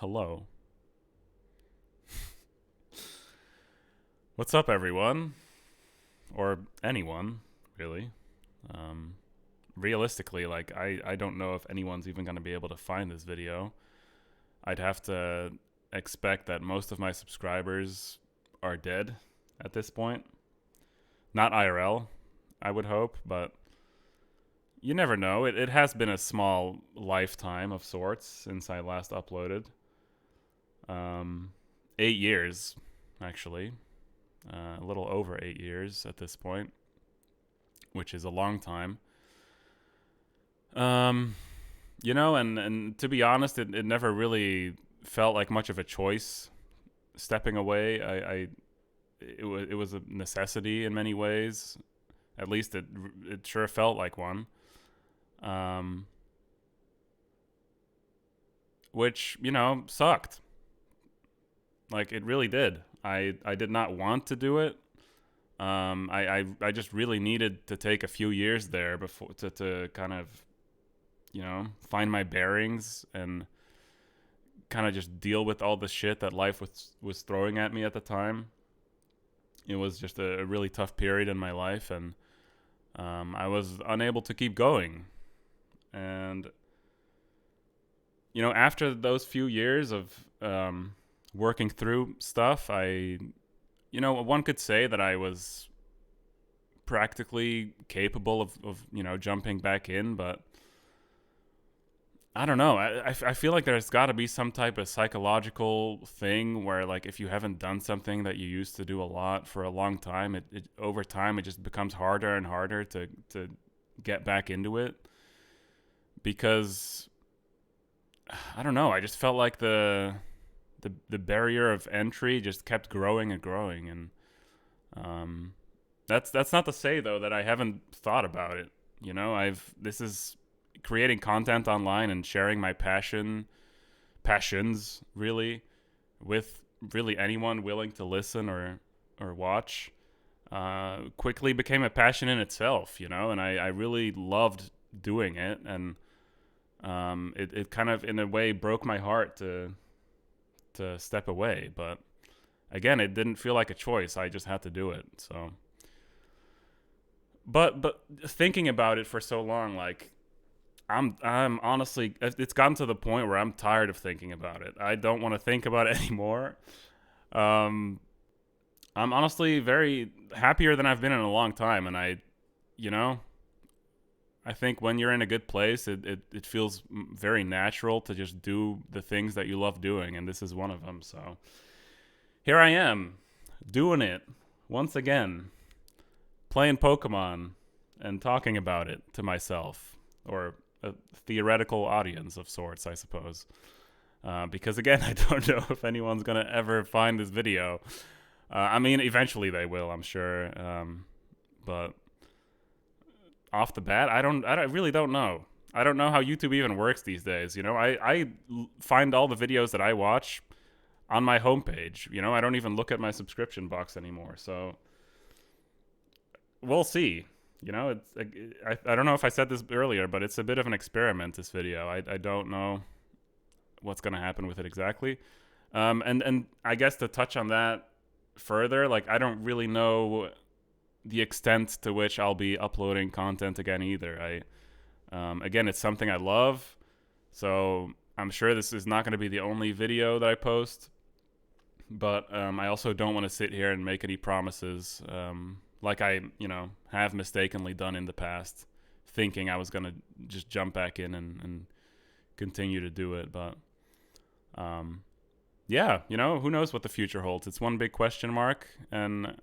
Hello. What's up, everyone? Or anyone, really. Um, Realistically, I don't know if anyone's even going to be able to find this video. I'd have to expect that most of my subscribers are dead at this point. Not IRL, I would hope, but you never know. It has been a small lifetime of sorts since I last uploaded. Um, 8 years, actually. A little over 8 years at this point, which is a long time. Um, and to be honest, it never really felt like much of a choice stepping away. It was a necessity in many ways. At least it sure felt like one. Um, which sucked. Like it really did. I did not want to do it. I just really needed to take a few years there before to kind of find my bearings and kind of just deal with all the shit that life was throwing at me at the time. It was just a really tough period in my life, and I was unable to keep going. And after those few years of working through stuff, one could say that I was practically capable of jumping back in, but I don't know. I feel like there's got to be some type of psychological thing where, like, if you haven't done something that you used to do a lot for a long time, it over time it just becomes harder and harder to get back into it. Because I don't know. I just felt like the barrier of entry just kept growing and growing, and that's not to say though that I haven't thought about it. I've this is creating content online and sharing my passions really with really anyone willing to listen or watch quickly became a passion in itself, and I really loved doing it, and it kind of in a way broke my heart to step away, but again, it didn't feel like a choice. I just had to do it. So but thinking about it for so long, like I'm honestly, it's gotten to the point where I'm tired of thinking about it. I don't want to think about it anymore. Um, I'm honestly very happier than I've been in a long time, and you know, I think when you're in a good place, it feels very natural to just do the things that you love doing, and this is one of them. So here I am, doing it once again, playing Pokemon and talking about it to myself or a theoretical audience of sorts, I suppose. Because again, I don't know if anyone's gonna ever find this video. I mean, eventually they will, I'm sure. But off the bat, I really don't know. I don't know how YouTube even works these days. I find all the videos that I watch on my homepage. I don't even look at my subscription box anymore. So we'll see. I don't know if I said this earlier, but it's a bit of an experiment. This video, I don't know what's going to happen with it exactly. And I guess to touch on that further, like I don't really know the extent to which I'll be uploading content again either. Again, it's something I love, so I'm sure this is not going to be the only video that I post. But I also don't want to sit here and make any promises, like I have mistakenly done in the past, thinking I was going to just jump back in and continue to do it. But yeah, who knows what the future holds? It's one big question mark, and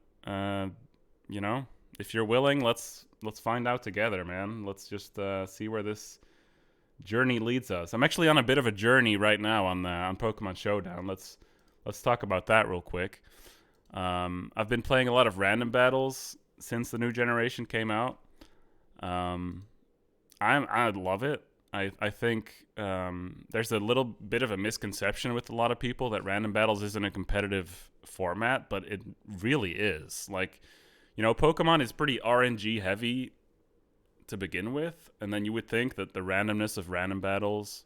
if you're willing, let's find out together, man. Let's just see where this journey leads us. I'm actually on a bit of a journey right now on Pokemon Showdown. Let's talk about that real quick. I've been playing a lot of random battles since the new generation came out. I love it. I think there's a little bit of a misconception with a lot of people that random battles isn't a competitive format, but it really is. Like, Pokemon is pretty RNG heavy to begin with, and then you would think that the randomness of random battles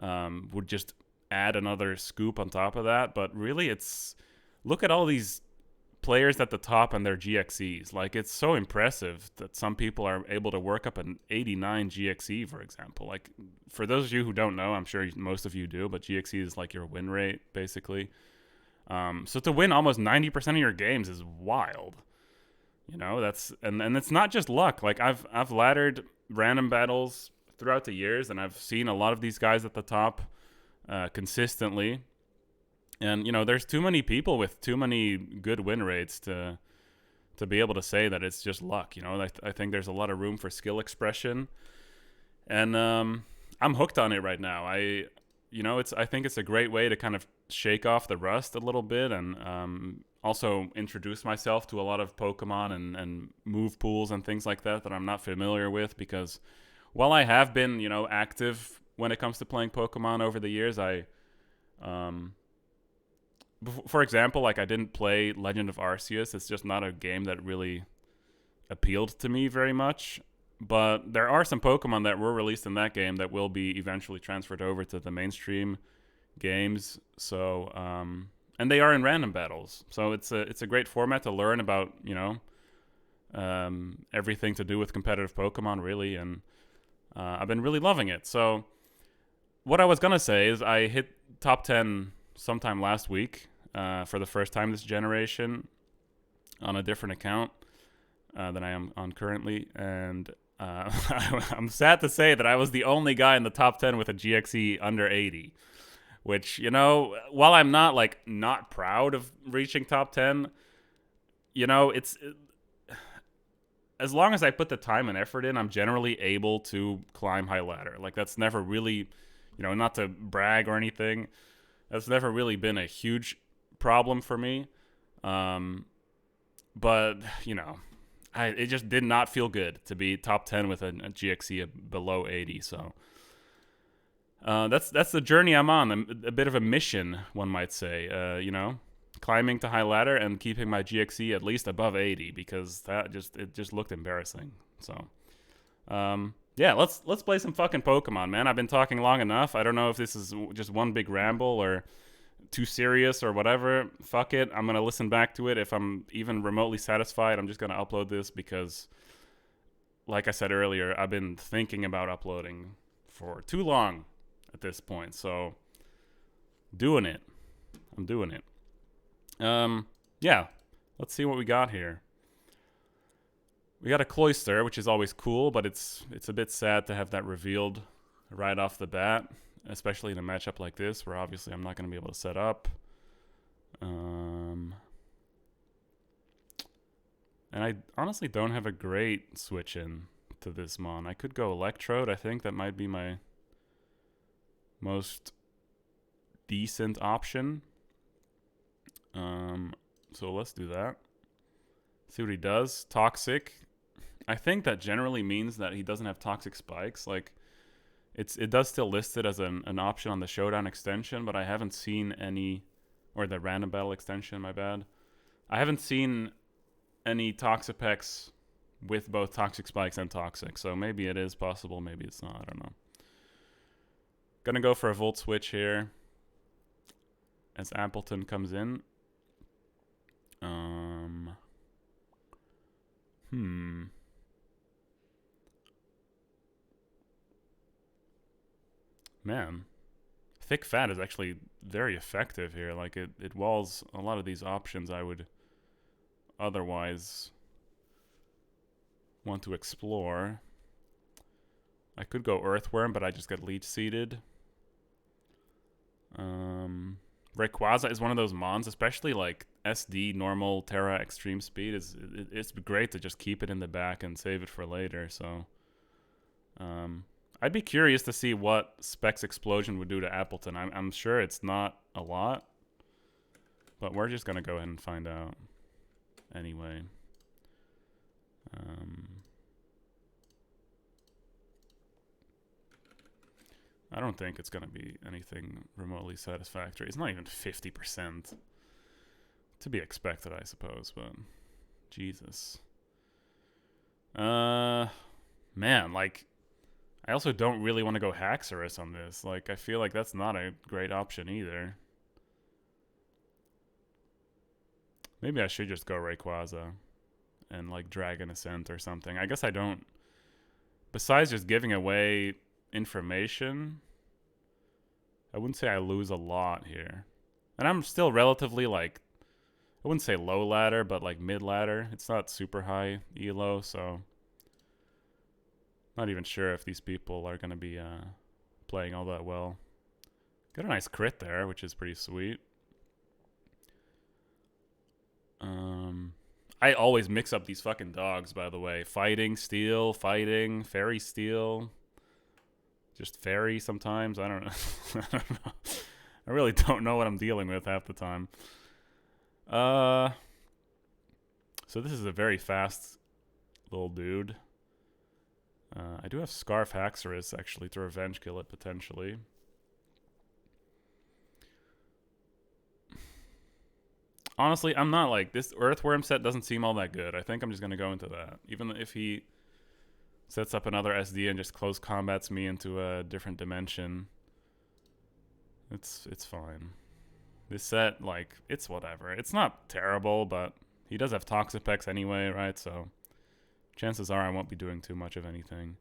would just add another scoop on top of that. But really, it's look at all these players at the top and their GXEs. Like, it's so impressive that some people are able to work up an 89 GXE, for example. Like, for those of you who don't know, I'm sure most of you do, but GXE is like your win rate, basically. So to win almost 90% of your games is wild. You know, and it's not just luck. Like, I've laddered random battles throughout the years, and I've seen a lot of these guys at the top consistently. And, you know, there's too many people with too many good win rates to be able to say that it's just luck. You know, I think there's a lot of room for skill expression. And I'm hooked on it right now. I think it's a great way to kind of shake off the rust a little bit, and also introduce myself to a lot of Pokemon and move pools and things like that I'm not familiar with, because while I have been, you know, active when it comes to playing Pokemon over the years, for example, like, I didn't play Legend of Arceus. It's just not a game that really appealed to me very much. But there are some Pokemon that were released in that game that will be eventually transferred over to the mainstream games. So, and they are in random battles. So it's a great format to learn about, you know, everything to do with competitive Pokemon, really. And I've been really loving it. So what I was going to say is I hit top 10 sometime last week for the first time this generation on a different account than I am on currently. And I'm sad to say that I was the only guy in the top 10 with a GXE under 80, which, you know, while I'm not, like, not proud of reaching top 10, you know, as long as I put the time and effort in, I'm generally able to climb high ladder. Like, that's never really, you know, not to brag or anything, that's never really been a huge problem for me. But, you know, it just did not feel good to be top 10 with a GXE below 80. So that's the journey I'm on. A bit of a mission, one might say. You know, climbing to high ladder and keeping my GXE at least above 80, because it just looked embarrassing. So yeah, let's play some fucking Pokemon, man. I've been talking long enough. I don't know if this is just one big ramble or too serious or whatever. Fuck it. I'm going to listen back to it. If I'm even remotely satisfied, I'm just going to upload this because, like I said earlier, I've been thinking about uploading for too long at this point. So, doing it. I'm doing it. Yeah. Let's see what we got here. We got a Cloyster, which is always cool, but it's a bit sad to have that revealed right off the bat, especially in a matchup like this, where obviously I'm not going to be able to set up. And I honestly don't have a great switch in to this Mon. I could go Electrode. I think that might be my most decent option. So let's do that. See what he does. Toxic. I think that generally means that he doesn't have Toxic Spikes. Like, it does still list it as an option on the Showdown extension, but I haven't seen any, or the Random Battle extension, my bad. I haven't seen any Toxapex with both Toxic Spikes and Toxic, so maybe it is possible, maybe it's not, I don't know. Gonna go for a Volt Switch here as Appleton comes in. Man, Thick Fat is actually very effective here. Like, it walls a lot of these options I would otherwise want to explore. I could go Earthworm, but I just got Leech Seeded. Rayquaza is one of those mons, especially like SD, normal, Terra, extreme speed. It's great to just keep it in the back and save it for later. So, I'd be curious to see what Specs Explosion would do to Appleton. I'm sure it's not a lot, but we're just gonna go ahead and find out anyway. I don't think it's gonna be anything remotely satisfactory. It's not even 50%. To be expected, I suppose, but Jesus. Man, like, I also don't really want to go Haxorus on this. Like, I feel like that's not a great option either. Maybe I should just go Rayquaza and, like, Dragon Ascent or something. I guess I don't. Besides just giving away information, I wouldn't say I lose a lot here. And I'm still relatively, like, I wouldn't say low ladder, but, like, mid ladder. It's not super high elo, so not even sure if these people are going to be playing all that well. Got a nice crit there, which is pretty sweet. I always mix up these fucking dogs, by the way. Fighting, steel, fighting, fairy, steel. Just fairy sometimes. I don't know. I don't know. I really don't know what I'm dealing with half the time. So this is a very fast little dude. I do have Scarf Haxorus, actually, to revenge kill it, potentially. Honestly, I'm not like, this Earthworm set doesn't seem all that good. I think I'm just going to go into that. Even if he sets up another SD and just close combats me into a different dimension, it's fine. This set, like, it's whatever. It's not terrible, but he does have Toxapex anyway, right? So chances are I won't be doing too much of anything.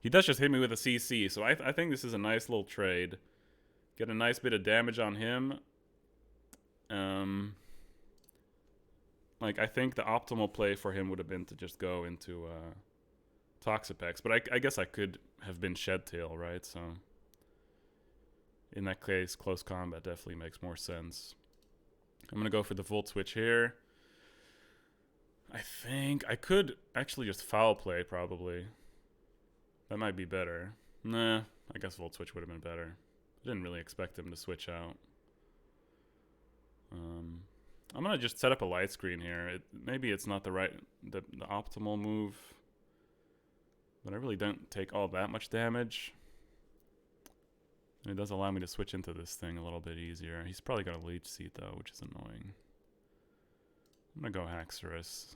He does just hit me with a CC, so I think this is a nice little trade. Get a nice bit of damage on him. Like, I think the optimal play for him would have been to just go into Toxapex, but I guess I could have been Shed Tail, right? So in that case, close combat definitely makes more sense. I'm gonna go for the Volt Switch here. I think I could actually just Foul Play, probably. That might be better. Nah, I guess Volt Switch would have been better. I didn't really expect him to switch out. I'm gonna just set up a light screen here. Maybe it's not the optimal move, but I really don't take all that much damage. And it does allow me to switch into this thing a little bit easier. He's probably got a Leech Seed though, which is annoying. I'm gonna go Haxorus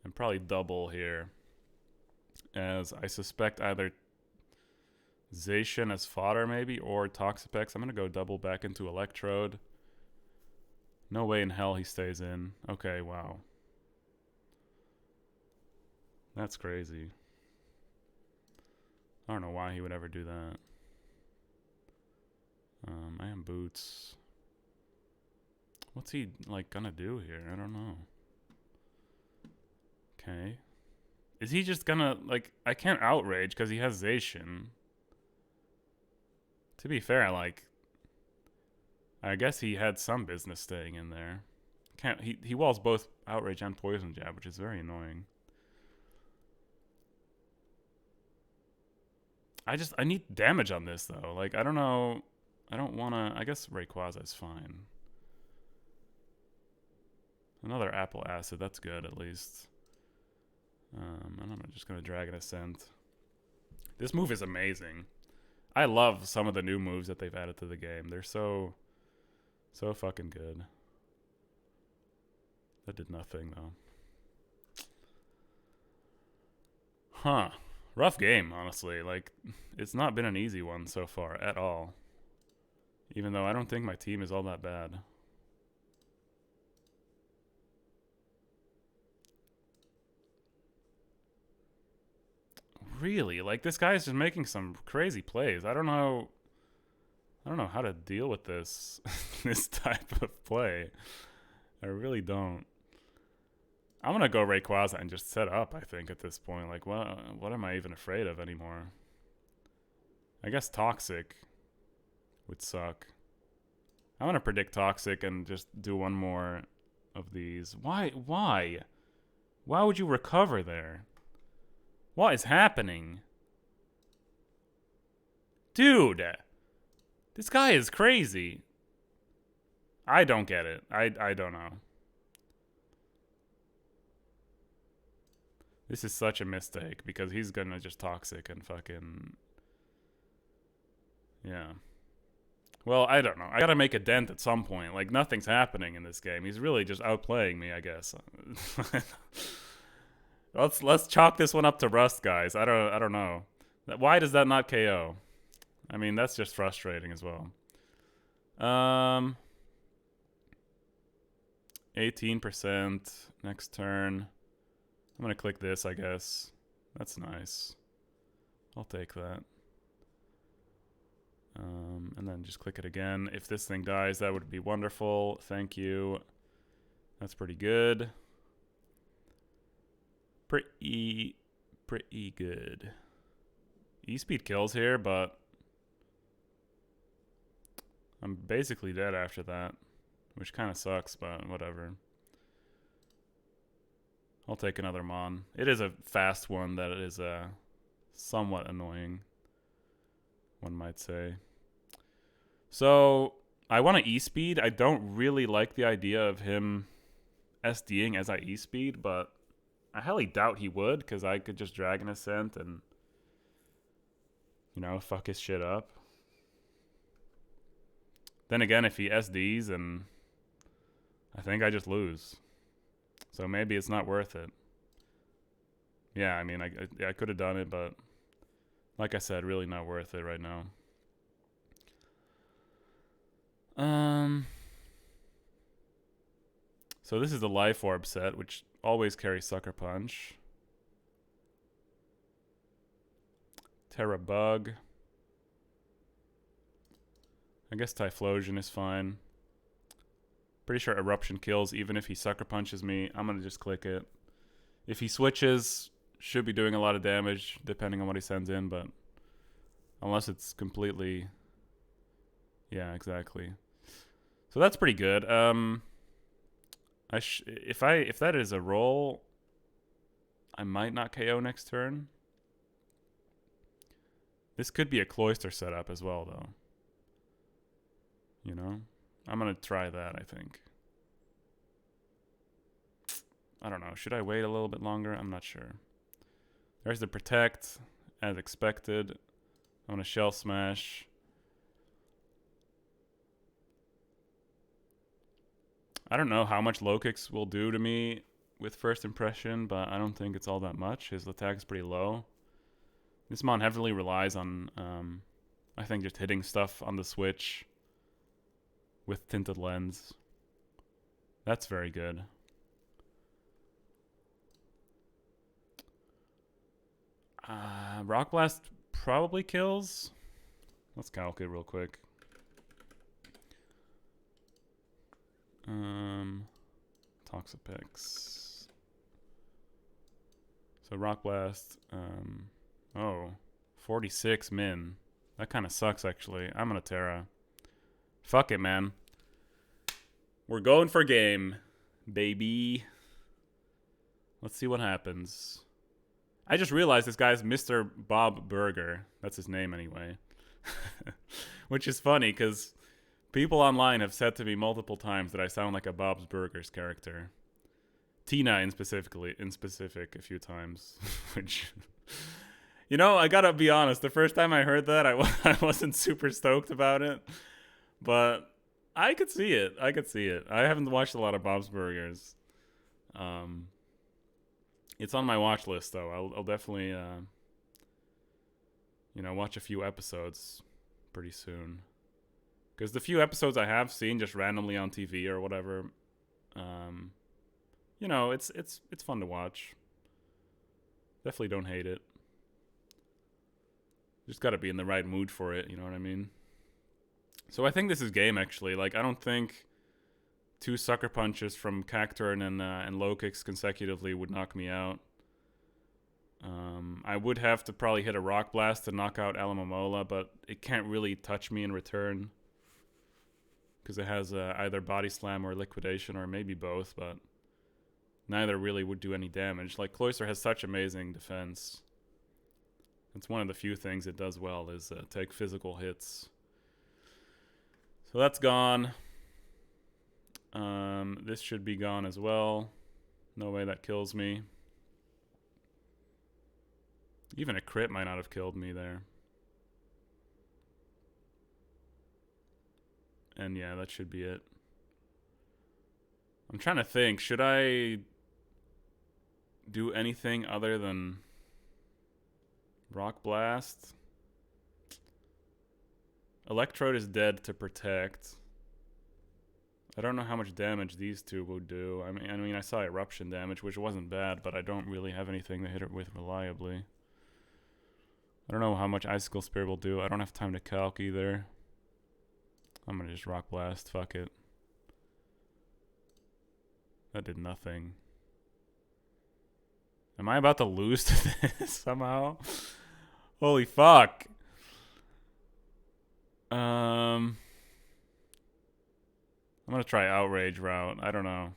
and probably double here, as I suspect either Zacian as fodder maybe or Toxapex. I'm gonna go double back into Electrode. No way in hell he stays in. Okay, wow. That's crazy. I don't know why he would ever do that. I am Boots. What's he, like, gonna do here? I don't know. Okay. Is he just gonna, like, I can't Outrage because he has Zacian. To be fair, like, I guess he had some business staying in there. He walls both Outrage and Poison Jab, which is very annoying. I need damage on this though. Like, I don't know. I don't wanna. I guess Rayquaza is fine. Another Apple Acid, that's good at least. And I'm just gonna Dragon Ascent. This move is amazing. I love some of the new moves that they've added to the game. They're so fucking good. That did nothing though. Huh. Rough game, honestly. Like, it's not been an easy one so far at all. Even though I don't think my team is all that bad. Really? Like, this guy is just making some crazy plays. I don't know how to deal with this this type of play. I really don't. I'm gonna go Rayquaza and just set up, I think, at this point. Like, what am I even afraid of anymore? I guess Toxic would suck. I'm gonna predict Toxic and just do one more of these. Why would you recover there? What is happening? Dude, this guy is crazy. I don't get it. I don't know. This is such a mistake because he's gonna just Toxic and fucking... Yeah. Well, I don't know. I gotta make a dent at some point. Like, nothing's happening in this game. He's really just outplaying me, I guess. Let's chalk this one up to rust, guys. I don't know. Why does that not KO? I mean, that's just frustrating as well. 18% next turn. I'm gonna click this, I guess. That's nice. I'll take that. And then just click it again. If this thing dies, that would be wonderful. Thank you. That's pretty good. Pretty good. E-speed kills here, but I'm basically dead after that, which kind of sucks, but whatever. I'll take another Mon. It is a fast one that is somewhat annoying, one might say. So I want to E-speed. I don't really like the idea of him SDing as I E-speed, but I highly doubt he would, because I could just Dragon Ascent and, you know, fuck his shit up. Then again, if he SDs, and I think I just lose. So maybe it's not worth it. Yeah, I mean, I could have done it, but like I said, really not worth it right now. So this is the Life Orb set, which always carries Sucker Punch. Terra Bug. I guess Typhlosion is fine. Pretty sure Eruption kills even if he Sucker Punches me. I'm going to just click it. If he switches, should be doing a lot of damage depending on what he sends in, but unless it's completely... Yeah, exactly. So that's pretty good. If that is a roll, I might not KO next turn. This could be a Cloyster setup as well, though. You know? I'm going to try that, I think. I don't know. Should I wait a little bit longer? I'm not sure. There's the Protect, as expected. I'm going to Shell Smash. I don't know how much low kicks will do to me with first impression, but I don't think it's all that much. His attack is pretty low. This Mon heavily relies on, I think, just hitting stuff on the switch with Tinted Lens. That's very good. Rock Blast probably kills. Let's calc it real quick. Toxapex. So Rock Blast. 46 min. That kind of sucks, actually. I'm gonna Terra. Fuck it, man. We're going for game, baby. Let's see what happens. I just realized this guy's Mr. Bob Burger. That's his name, anyway. Which is funny, because people online have said to me multiple times that I sound like a Bob's Burgers character. Tina in specific a few times. Which, you know, I gotta be honest. The first time I heard that, I wasn't super stoked about it. But I could see it. I haven't watched a lot of Bob's Burgers. It's on my watch list, though. I'll definitely, watch a few episodes pretty soon. Because the few episodes I have seen just randomly on TV or whatever, it's fun to watch. Definitely don't hate it. Just gotta be in the right mood for it, you know what I mean? So I think this is game, actually. Like, I don't think 2 Sucker Punches from Cacturn and low kicks consecutively would knock me out. I would have to probably hit a Rock Blast to knock out Alomomola, but it can't really touch me in return. Because it has either Body Slam or Liquidation, or maybe both, but neither really would do any damage. Like, Cloyster has such amazing defense. It's one of the few things it does well, is take physical hits. So that's gone. This should be gone as well. No way that kills me. Even a crit might not have killed me there. And yeah, that should be it. I'm trying to think. Should I do anything other than Rock Blast. Electrode is dead to protect. I don't know how much damage these two will do. I mean, I saw eruption damage, which wasn't bad, but I don't really have anything to hit it with reliably. I don't know how much Icicle Spear will do. I don't have time to calc either. I'm gonna just Rock Blast. Fuck it. That did nothing. Am I about to lose to this somehow? Holy fuck. I'm gonna try Outrage route. I don't know.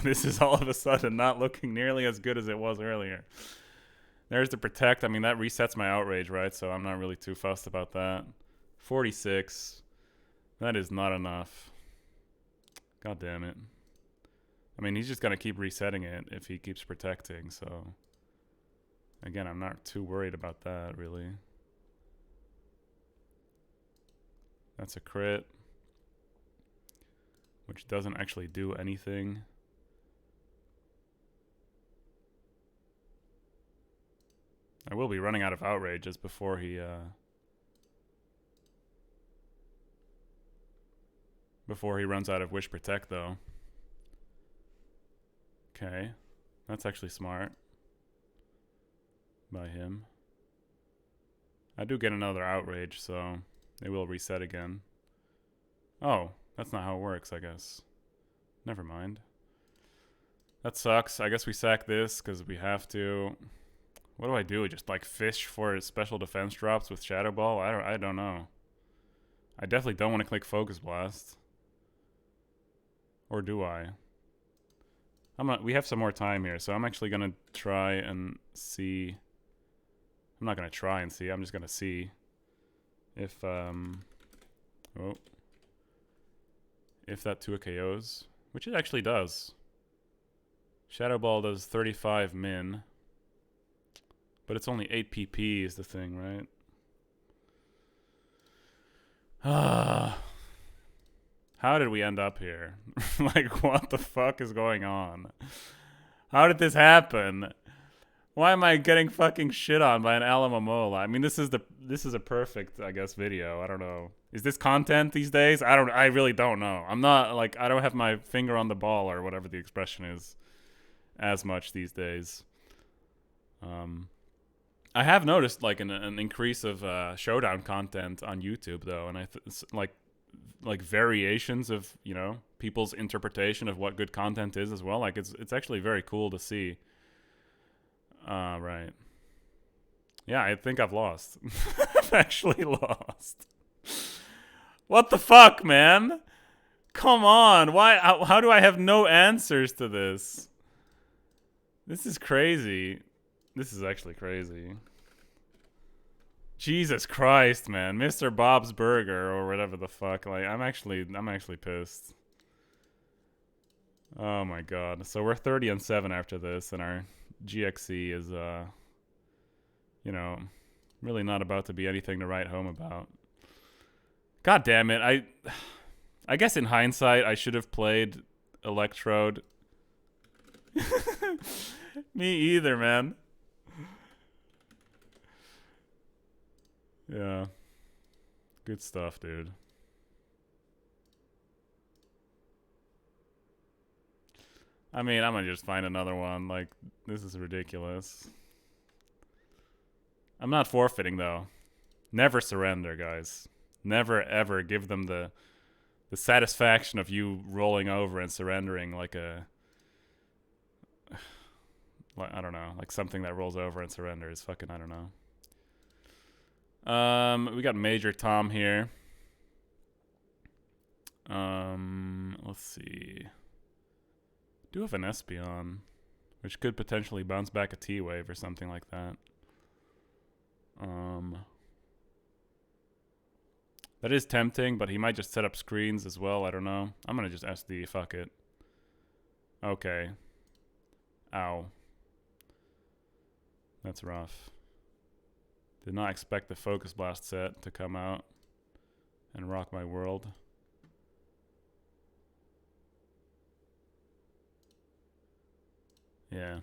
This is all of a sudden not looking nearly as good as it was earlier. There's the Protect. I mean, that resets my Outrage, right? So I'm not really too fussed about that. 46. That is not enough. God damn it. I mean, he's just gonna keep resetting it if he keeps protecting, so... Again, I'm not too worried about that, really. That's a crit. Which doesn't actually do anything. I will be running out of Outrages before he, before he runs out of Wish Protect, though. Okay. That's actually smart. By him. I do get another Outrage, so it will reset again. Oh, that's not how it works, I guess. Never mind. That sucks. I guess we sack this because we have to. What do I do? Just like fish for special defense drops with Shadow Ball? I don't know. I definitely don't want to click Focus Blast. Or do I? We have some more time here, so I'm actually gonna try and see. I'm not gonna try and see. I'm just gonna see if if that 2 KOs, which it actually does. Shadow Ball does 35 min, but it's only 8 PP is the thing, right? How did we end up here? Like, what the fuck is going on? How did this happen? Why am I getting fucking shit on by an Alamomola? I mean, this is a perfect, I guess, video. I don't know. Is this content these days? I really don't know. I'm not, like, I don't have my finger on the ball or whatever the expression is as much these days. I have noticed, like, an increase of showdown content on YouTube, though, and like variations of, you know, people's interpretation of what good content is as well. Like, it's actually very cool to see. Right. Yeah, I think I've lost. I've actually lost. What the fuck, man? Come on. Why? How do I have no answers to this? This is crazy. This is actually crazy. Jesus Christ, man. Mr. Bob's Burger or whatever the fuck. Like, I'm actually pissed. Oh my god. So we're 30-7 after this, and our GXC is, you know, really not about to be anything to write home about. God damn it. I guess in hindsight, I should have played Electrode. Me either, man. Yeah. Good stuff, dude. I mean, I'm gonna just find another one. Like, this is ridiculous. I'm not forfeiting, though. Never surrender, guys. Never, ever give them the satisfaction of you rolling over and surrendering like a... I don't know. Like something that rolls over and surrenders. Fucking, I don't know. We got Major Tom here. Let's see. Do have an Espeon, which could potentially bounce back a T-Wave or something like that. That is tempting, but he might just set up screens as well. I don't know. I'm gonna just SD. Fuck it. Okay. Ow. That's rough. Did not expect the Focus Blast set to come out and rock my world. Yeah.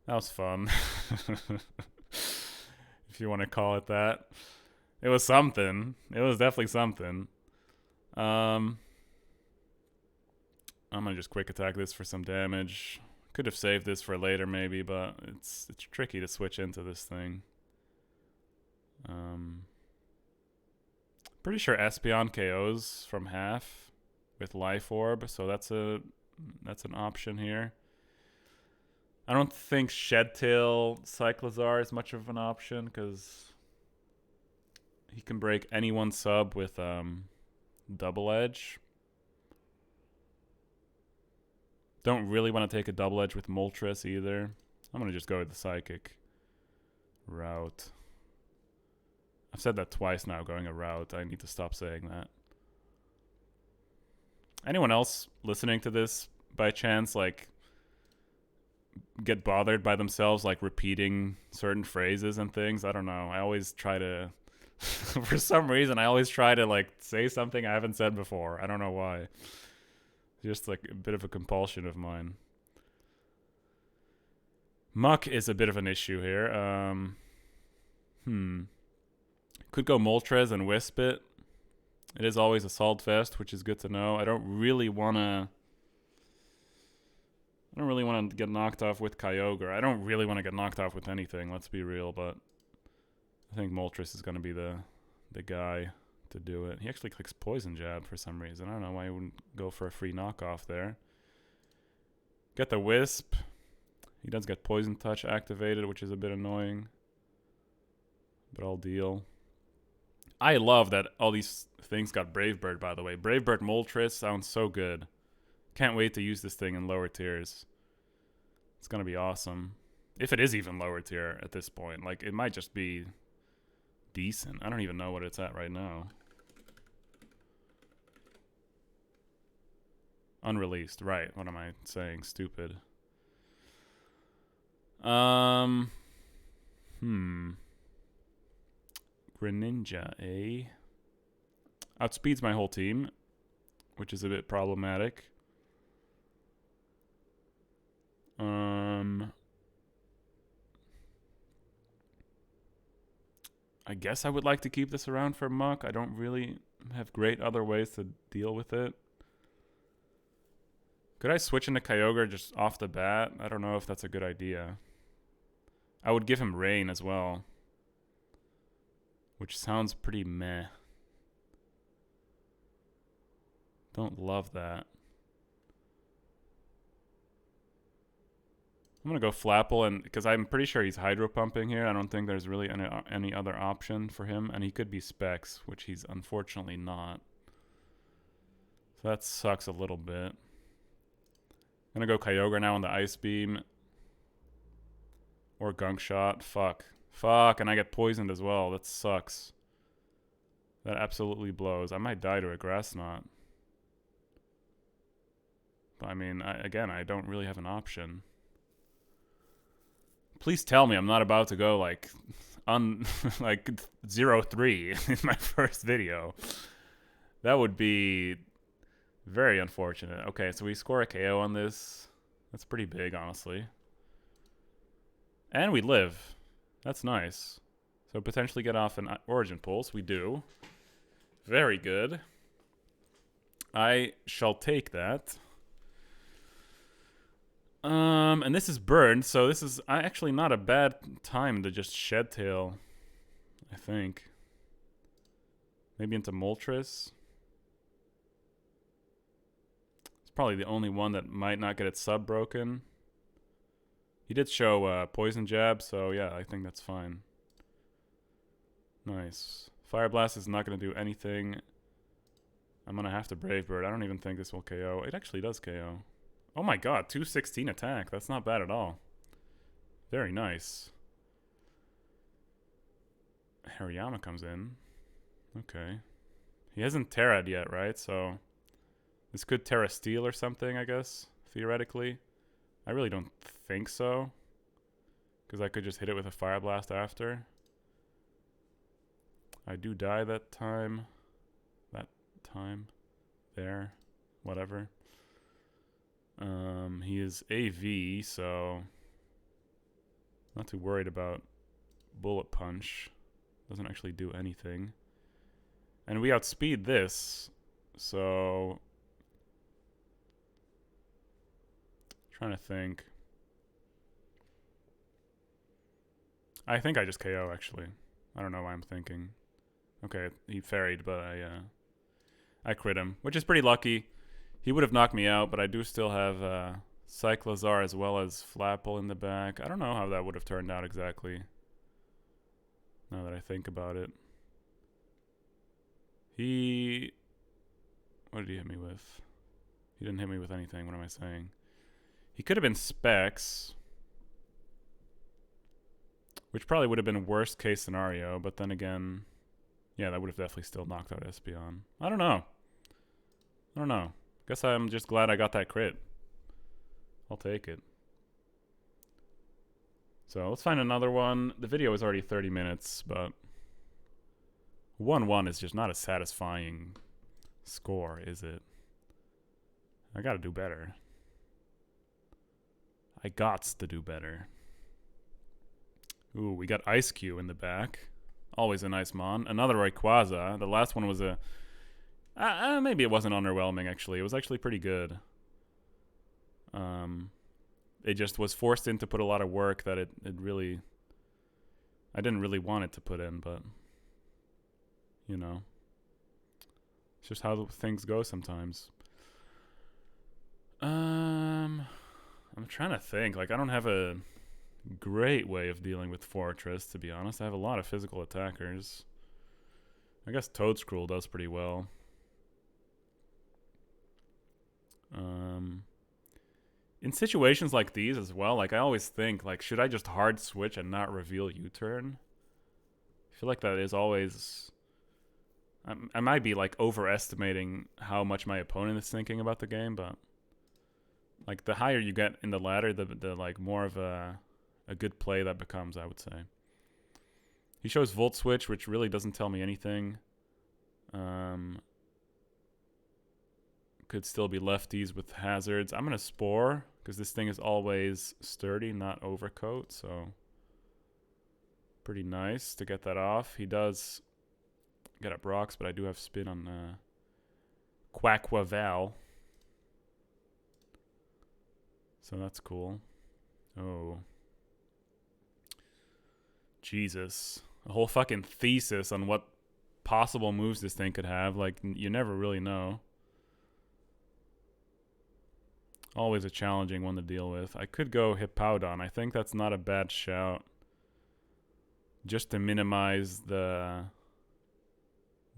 That was fun. If you want to call it that. It was something. It was definitely something. Um, I'm gonna just quick attack this for some damage. Could have saved this for later maybe, but it's tricky to switch into this thing. Pretty sure Espeon KOs from half with Life Orb, so that's an option here. I don't think Shedtail Cyclizar is much of an option because he can break anyone's sub with Double Edge. Don't really want to take a Double Edge with Moltres either. I'm going to just go with the Psychic route. I've said that twice now, going a route. I need to stop saying that. Anyone else listening to this by chance, like, get bothered by themselves, like, repeating certain phrases and things? I don't know. I always try to... for some reason, I always try to, like, say something I haven't said before. I don't know why. Just, like, a bit of a compulsion of mine. Muck is a bit of an issue here. Could go Moltres and Wisp it. It is always Assault Vest, which is good to know. I don't really want to get knocked off with Kyogre. I don't really want to get knocked off with anything, let's be real, but I think Moltres is going to be the guy to do it. He actually clicks Poison Jab for some reason. I don't know why he wouldn't go for a free knockoff there. Get the Wisp. He does get Poison Touch activated, which is a bit annoying, but I'll deal. I love that all these things got Brave Bird, by the way. Brave Bird Moltres sounds so good. Can't wait to use this thing in lower tiers. It's going to be awesome. If it is even lower tier at this point. Like, it might just be decent. I don't even know what it's at right now. Unreleased. Right. What am I saying? Stupid. Greninja, eh? Outspeeds my whole team, which is a bit problematic. I guess I would like to keep this around for Muck. I don't really have great other ways to deal with it. Could I switch into Kyogre just off the bat? I don't know if that's a good idea. I would give him Rain as well, which sounds pretty meh. Don't love that. I'm going to go Flapple, and because I'm pretty sure he's Hydro Pumping here. I don't think there's really any other option for him. And he could be Specs, which he's unfortunately not. So that sucks a little bit. I'm going to go Kyogre now on the Ice Beam. Or Gunk Shot. Fuck. Fuck, and I get poisoned as well. That sucks. That absolutely blows. I might die to a Grass Knot. But I mean, again, I don't really have an option. Please tell me I'm not about to go like like 0-3 in my first video. That would be very unfortunate. Okay, so we score a KO on this. That's pretty big, honestly. And we live. That's nice. So potentially get off an Origin Pulse. We do. Very good. I shall take that. And this is burned, so this is actually not a bad time to just Shed Tail, I think. Maybe into Moltres. It's probably the only one that might not get its sub broken. He did show Poison Jab, so yeah, I think that's fine. Nice. Fire Blast is not going to do anything. I'm going to have to Brave Bird. I don't even think this will KO. It actually does KO. Oh my god, 216 attack. That's not bad at all. Very nice. Hariyama comes in. Okay. He hasn't Terra'd yet, right? So this could Terra Steel or something, I guess, theoretically. I really don't think so, because I could just hit it with a Fire Blast after. I do die that time. There. Whatever. He is AV, so not too worried about Bullet Punch. Doesn't actually do anything. And we outspeed this, so trying to think. I think I just KO actually. I don't know why I'm thinking. Okay, he ferried, but I crit him, which is pretty lucky. He would have knocked me out, but I do still have Cyclozar as well as Flapple in the back. I don't know how that would have turned out exactly, now that I think about it. What did he hit me with? He didn't hit me with anything. What am I saying? He could have been Specs, which probably would have been a worst case scenario, but then again, yeah, that would have definitely still knocked out Espeon. I don't know. Guess I'm just glad I got that crit. I'll take it. So let's find another one. The video is already 30 minutes, but 1-1 is just not a satisfying score, is it? I gotta do better. I gots to do better. Ooh, we got Ice Cube in the back. Always a nice mon. Another Rayquaza. The last one was a... maybe it wasn't underwhelming, actually. It was actually pretty good. It just was forced in to put a lot of work that it really... I didn't really want it to put in, but... You know. It's just how things go sometimes. I'm trying to think. Like, I don't have a great way of dealing with Fortress, to be honest. I have a lot of physical attackers. I guess Toadscruel does pretty well. In situations like these as well, like, I always think, like, should I just hard switch and not reveal U-turn? I feel like that is always... I might be, like, overestimating how much my opponent is thinking about the game, but... Like, the higher you get in the ladder, the like, more of a good play that becomes, I would say. He shows Volt Switch, which really doesn't tell me anything. Could still be lefties with hazards. I'm going to Spore, because this thing is always sturdy, not Overcoat, so... Pretty nice to get that off. He does get up rocks, but I do have Spin on Quaquaval. So that's cool. Oh. Jesus. A whole fucking thesis on what possible moves this thing could have. Like, you never really know. Always a challenging one to deal with. I could go Hippowdon. I think that's not a bad shout. Just to minimize the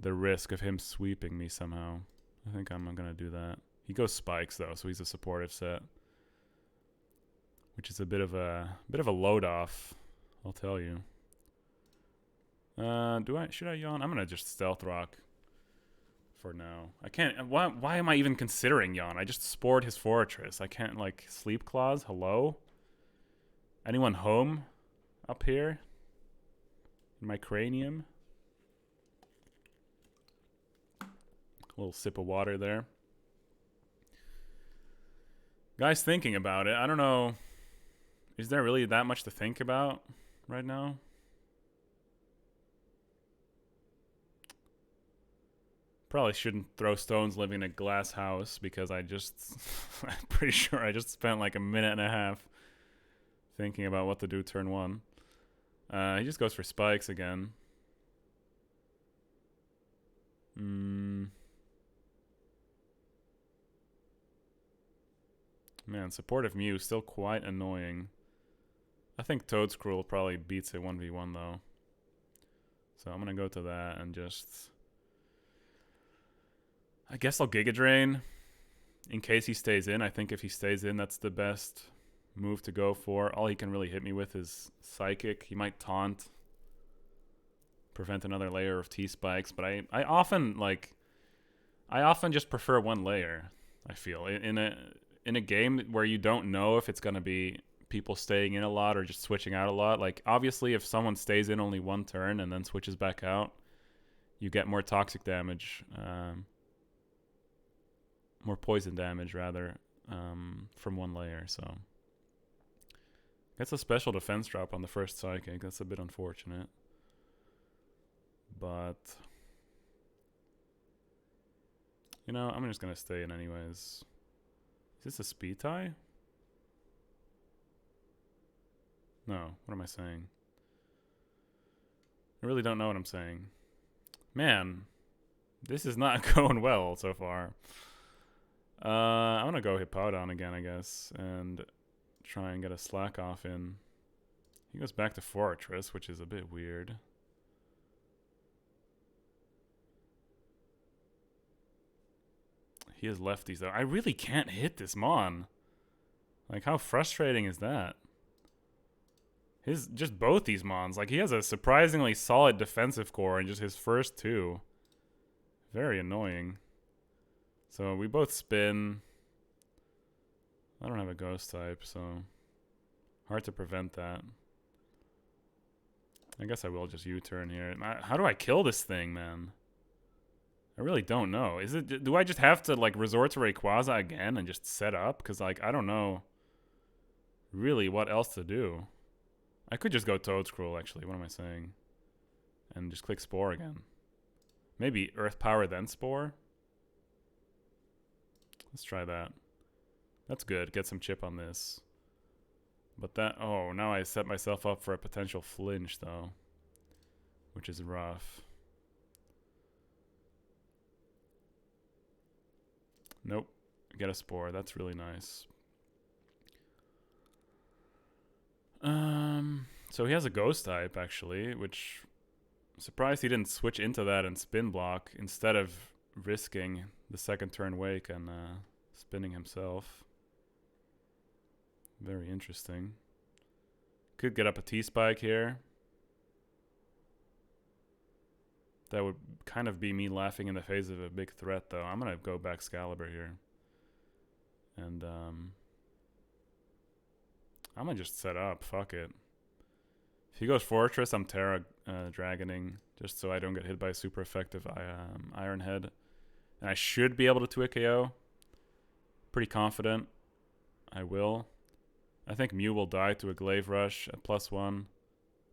risk of him sweeping me somehow. I think I'm going to do that. He goes Spikes, though, so he's a supportive set. Which is a bit of a load off, I'll tell you. Should I yawn? I'm gonna just Stealth Rock for now. I can't. Why am I even considering yawn? I just spored his Fortress. I can't, like, Sleep Claws. Hello? Anyone home up here in my cranium? A little sip of water there. Guys, thinking about it. I don't know. Is there really that much to think about right now? Probably shouldn't throw stones living in a glass house because I'm pretty sure I just spent like a minute and a half thinking about what to do turn one. He just goes for Spikes again. Man, Supportive Mew still quite annoying. I think Toadscruel probably beats it 1v1 though. So I'm going to go to that and just... I guess I'll Giga Drain in case he stays in. I think if he stays in, that's the best move to go for. All he can really hit me with is Psychic. He might Taunt, prevent another layer of T-Spikes, but I often just prefer one layer, I feel. In a game where you don't know if it's going to be people staying in a lot or just switching out a lot. Like, obviously, if someone stays in only one turn and then switches back out, you get more toxic damage, more poison damage, rather. from one layer. So gets a special defense drop on the first psychic. That's a bit unfortunate. But you know, I'm just gonna stay in anyways. Is this a speed tie? No, what am I saying? I really don't know what I'm saying. Man, this is not going well so far. I'm gonna go Hippowdon again, I guess, and try and get a Slack off in. He goes back to Fortress, which is a bit weird. He has lefties though. I really can't hit this Mon. Like, how frustrating is that? Just both these Mons. Like, he has a surprisingly solid defensive core in just his first two. Very annoying. So we both spin. I don't have a ghost type, so hard to prevent that. I guess I will just U-turn here. How do I kill this thing, man? I really don't know. Do I just have to like resort to Rayquaza again and just set up? Because like I don't know really what else to do. I could just go Toadscruel actually. What am I saying? And just click Spore again. Maybe Earth Power then Spore. Let's try that. That's good. Get some chip on this. But now I set myself up for a potential flinch though, which is rough. Nope. Get a Spore. That's really nice. So he has a ghost type actually, which I'm surprised he didn't switch into that and spin block instead of risking the second turn wake and spinning himself. Very interesting. Could get up a T-Spike here. That would kind of be me laughing in the face of a big threat, though. I'm going to go back Excalibur here. And I'm going to just set up. Fuck it. If he goes Fortress, I'm Terra Dragoning, just so I don't get hit by a super effective Iron Head. And I should be able to 2-hit KO. Pretty confident I will. I think Mew will die to a Glaive Rush at +1.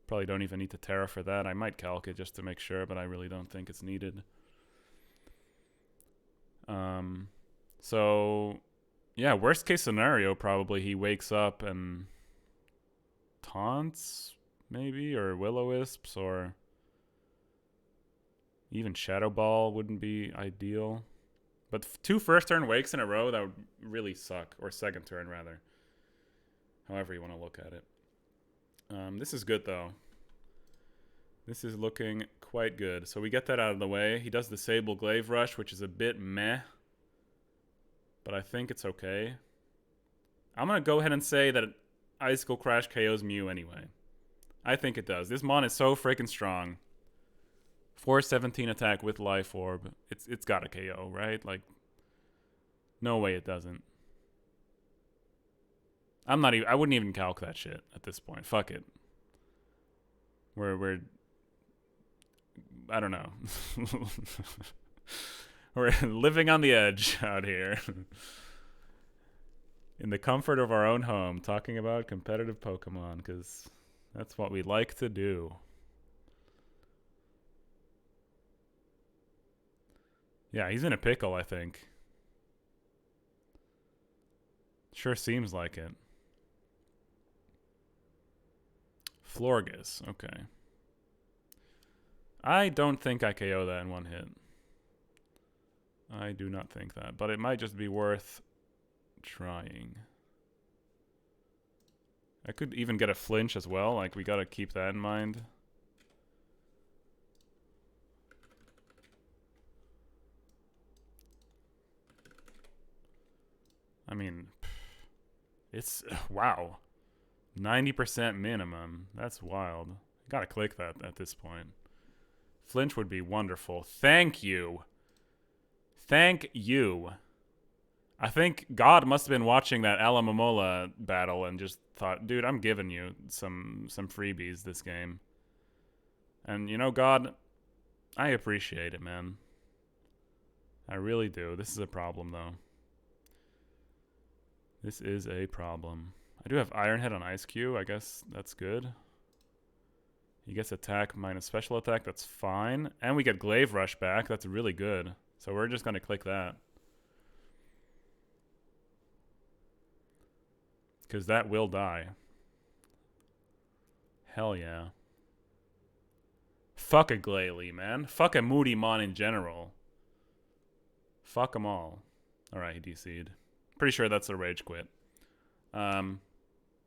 Probably don't even need to Terra for that. I might calc it just to make sure, but I really don't think it's needed. So, yeah, worst case scenario, probably he wakes up and taunts, maybe, or Will-O-Wisps, or even Shadow Ball wouldn't be ideal. But 2 first turn wakes in a row, that would really suck. Or second turn, rather. However you want to look at it. This is good, though. This is looking quite good. So we get that out of the way. He does the Sable Glaive Rush, which is a bit meh. But I think it's okay. I'm going to go ahead and say that Icicle Crash KOs Mew anyway. I think it does. This Mon is so freaking strong. 417 attack with Life Orb. It's got a KO, right? Like, no way it doesn't. I wouldn't even calc that shit at this point. Fuck it. We're I don't know. We're living on the edge out here. In the comfort of our own home, talking about competitive Pokemon, because that's what we like to do. Yeah, he's in a pickle, I think. Sure seems like it. Florges, okay. I don't think I KO that in one hit. I do not think that, but it might just be worth trying. I could even get a flinch as well, like we gotta keep that in mind. I mean, it's, wow. 90% minimum. That's wild. Gotta click that at this point. Flinch would be wonderful. Thank you. Thank you. I think God must have been watching that Alamomola battle and just thought, dude, I'm giving you some freebies this game. And you know, God, I appreciate it, man. I really do. This is a problem, though. This is a problem. I do have Ironhead on Ice Cube. I guess that's good. He gets attack minus special attack. That's fine. And we get Glaive Rush back. That's really good. So we're just going to click that. Because that will die. Hell yeah. Fuck a Glalie, man. Fuck a Moody Mon in general. Fuck them all. Alright, he DC'd. Pretty sure that's a rage quit.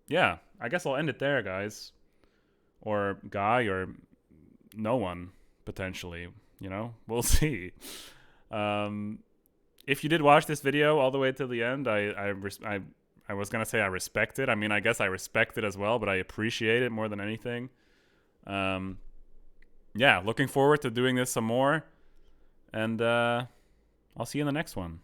Yeah, I guess I'll end it there, guys. Or Guy, or no one, potentially. You know? We'll see. If you did watch this video all the way to the end, I was going to say I respect it. I mean, I guess I respect it as well, but I appreciate it more than anything. Yeah, looking forward to doing this some more. And I'll see you in the next one.